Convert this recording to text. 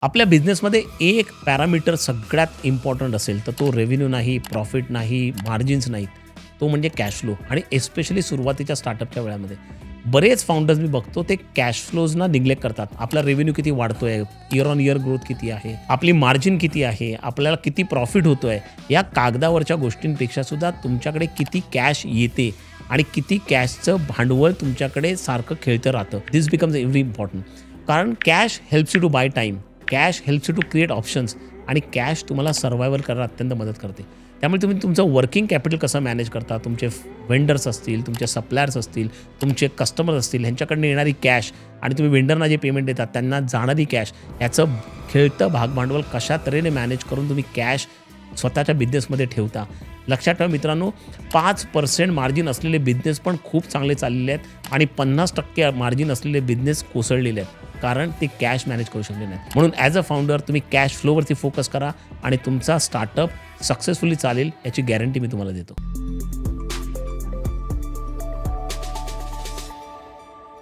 आपल्या बिझनेसमध्ये एक पॅरामीटर सगळ्यात इम्पॉर्टंट असेल तर तो रेव्हेन्यू नाही, प्रॉफिट नाही, मार्जिन्स नाहीत. तो म्हणजे कॅश फ्लो आणि एस्पेशली सुरुवातीच्या स्टार्टअपच्या वेळामध्ये. बरेच फाउंडर्स मी बघतो ते कॅश फ्लोजना निग्लेक्ट करतात. आपला रेव्हेन्यू किती वाढतोय, इयर ऑन इयर ग्रोथ किती आहे, आपली मार्जिन किती आहे, आपल्याला किती प्रॉफिट होतोय, या कागदावरच्या गोष्टींपेक्षा सुद्धा तुमच्याकडे किती कॅश येते आणि किती कॅशचं भांडवल तुमच्याकडे सारखं खेळतं राहतं. This becomes very important. कारण cash helps you to buy time, cash helps you to create options आणि कॅश तुम्हाला सर्व्हायव्हल करायला अत्यंत मदत करते. त्यामुळे तुम्ही तुमचं वर्किंग कॅपिटल कसं मॅनेज करता, तुमचे वेंडर्स असतील, तुमचे सप्लायर्स असतील, तुमचे कस्टमर्स असतील, ह्यांच्याकडनं येणारी कॅश आणि तुम्ही वेंडरना जे पेमेंट देतात त्यांना जाणारी कॅश, याचं खेळतं भागभांडवल कशा तऱ्हेने मॅनेज करून तुम्ही कॅश स्वतःच्या बिझनेसमध्ये ठेवता. लक्षात ठेवा मित्रांनो, 5% मार्जिन असलेले बिझनेस पण खूप चांगले चाललेले आहेत आणि 50% मार्जिन असलेले बिझनेस कोसळलेले आहेत. कारण ते कॅश मॅनेज करू शकले नाहीत. म्हणून ॲज अ फाउंडर तुम्ही कॅश फ्लोवरती फोकस करा आणि तुमचा स्टार्टअप सक्सेसफुली चालेल याची गॅरंटी मी तुम्हाला देतो.